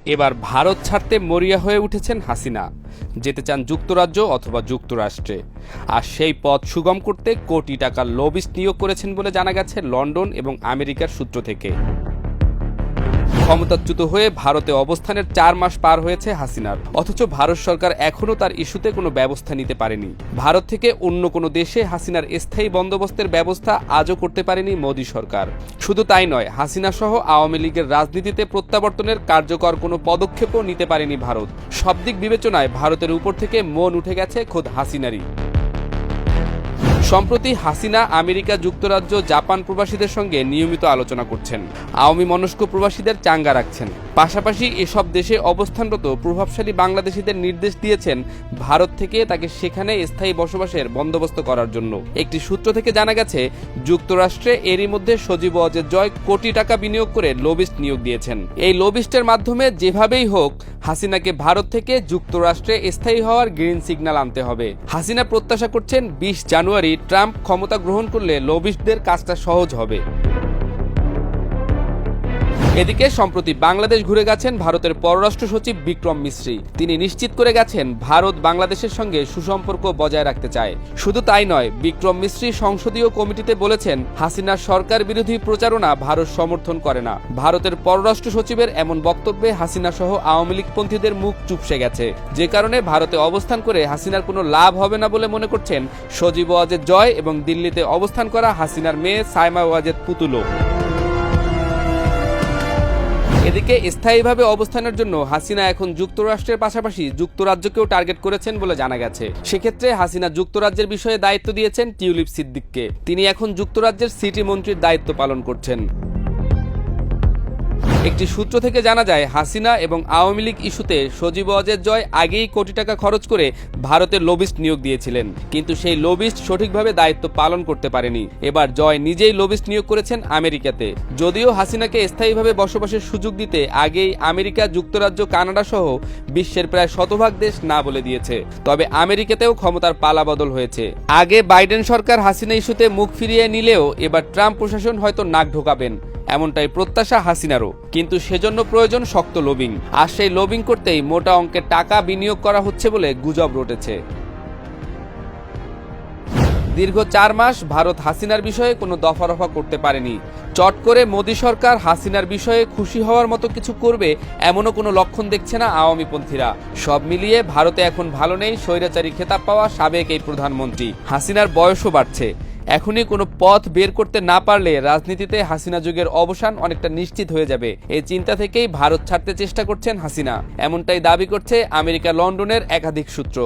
এবার ভারত ছাড়তে মরিয়া হয়ে উঠেছেন হাসিনা। যেতে চান যুক্তরাজ্য অথবা যুক্তরাষ্ট্রে। আর সেই পথ সুগম করতে কোটি টাকার লবিস্ট নিয়োগ করেছেন বলে জানা গেছে লন্ডন এবং আমেরিকার সূত্র থেকে। ক্ষমতাচ্যুত হয়ে ভারতে অবস্থানের 4 মাস পার হয়েছে হাসিনার, অথচ ভারত সরকার এখনও তার ইস্যুতে কোনো ব্যবস্থা নিতে পারেনি। ভারত থেকে অন্য কোনো দেশে হাসিনার স্থায়ী বন্দোবস্তের ব্যবস্থা আজও করতে পারেনি মোদী সরকার। শুধু তাই নয়, হাসিনা সহ আওয়ামী লীগের রাজনীতিতে প্রত্যাবর্তনের কার্যকর কোনো পদক্ষেপও নিতে পারেনি ভারত। সব দিক বিবেচনায় ভারতের উপর থেকে মন উঠে গেছে খোদ হাসিনারই। সম্প্রতি হাসিনা আমেরিকা যুক্তরাজ্য জাপান প্রবাসীদের সঙ্গে নিয়মিত আলোচনা করছেন, আওয়ামী মনস্ক প্রবাসীদের চাঙ্গা রাখছেন। পাশাপাশি এসব দেশে অবস্থানরত প্রভাবশালী বাংলাদেশিদের নির্দেশ দিয়েছেন ভারত থেকে তাকে সেখানে স্থায়ী বসবাসের বন্দোবস্ত করার জন্য। একটি সূত্র থেকে জানা গেছে যুক্তরাষ্ট্রে এরই মধ্যে সজীব ওয়াজেদ জয় কোটি টাকা বিনিয়োগ করে লবিস্ট নিয়োগ দিয়েছেন। এই লবিস্টের মাধ্যমে যেভাবেই হোক হাসিনাকে ভারত থেকে যুক্তরাষ্ট্রে স্থায়ী হওয়ার গ্রিন সিগন্যাল আনতে হবে। হাসিনা প্রত্যাশা করছেন 20 জানুয়ারি ট্রাম্প ক্ষমতা গ্রহণ করলে লবিস্টদের কাজটা সহজ হবে। এদিকে সম্প্রতি বাংলাদেশ ঘুরে গেছেন ভারতের পররাষ্ট্র সচিব বিক্রম মিশ্রি। তিনি নিশ্চিত করে গেছেন ভারত বাংলাদেশের সঙ্গে সুসম্পর্ক বজায় রাখতে চায়। শুধু তাই নয়, বিক্রম মিশ্রি সংসদীয় কমিটিতে বলেছেন হাসিনার সরকার বিরোধী প্রচারণা ভারত সমর্থন করে না। ভারতের পররাষ্ট্র সচিবের এমন বক্তব্যে হাসিনা সহ আওয়ামী লীগপন্থীদের মুখ চুপসে গেছে, যে কারণে ভারতে অবস্থান করে হাসিনার কোনো লাভ হবে না বলে মনে করছেন সজীব ওয়াজেদ জয় এবং দিল্লিতে অবস্থান করা হাসিনার মেয়ে সাইমা ওয়াজেদ পুতুলও। এদিকে স্থায়ীভাবে অবস্থানের জন্য হাসিনা এখন যুক্তরাষ্ট্রের পাশাপাশি যুক্তরাজ্যকেও টার্গেট করেছেন বলে জানা গেছে। সেক্ষেত্রে হাসিনা যুক্তরাজ্যের বিষয়ে দায়িত্ব দিয়েছেন টিউলিপ সিদ্দিককে। তিনি এখন যুক্তরাজ্যের সিটি মন্ত্রীর দায়িত্ব পালন করছেন। একটি সূত্র থেকে জানা যায় হাসিনা এবং আওয়ামী লীগ ইস্যুতে সজীব ওয়াজেদ জয় আগেই কোটি টাকা খরচ করে ভারতের লবিস্ট নিয়োগ দিয়েছিলেন, কিন্তু সেই লবিস্ট সঠিকভাবে দায়িত্ব পালন করতে পারেনি। এবার জয় নিজেই লবিস্ট নিয়োগ করেছেন আমেরিকাতে। যদিও হাসিনাকে স্থায়ীভাবে বসবাসের সুযোগ দিতে আগেই আমেরিকা যুক্তরাজ্য কানাডা সহ বিশ্বের প্রায় শতভাগ দেশ না বলে দিয়েছে, তবে আমেরিকাতেও ক্ষমতার পালাবদল হয়েছে। আগে বাইডেন সরকার হাসিনা ইস্যুতে মুখ ফিরিয়ে নিলেও এবার ট্রাম্প প্রশাসন হয়তো নাক ঢোকাবেন, এমনটাই প্রত্যাশা হাসিনারও। কিন্তু সেজন্য প্রয়োজন শক্ত লবিং, আর সেই লবিং করতেই মোটা অঙ্কের টাকা বিনিয়োগ করা হচ্ছে বলে গুজব রটেছে। দীর্ঘ 4 মাস ভারত হাসিনার বিষয়ে কোনো দফারফা করতে পারেনি। চট করে মোদী সরকার হাসিনার বিষয়ে খুশি হওয়ার মতো কিছু করবে এমনও কোনো লক্ষণ দেখছে না আওয়ামীপন্থীরা। সব মিলিয়ে ভারতে এখন ভালো নেই স্বৈরাচারী খেতাব পাওয়া সাবেক এই প্রধানমন্ত্রী। হাসিনার বয়সও বাড়ছে। এখনই কোনো পথ বের করতে না পারলে রাজনীতিতে হাসিনা যুগের অবসান অনেকটা নিশ্চিত হয়ে যাবে। এই চিন্তা থেকেই ভারত ছাড়তে চেষ্টা করছেন হাসিনা, এমনটাই দাবি করছে আমেরিকা লন্ডনের একাধিক সূত্র।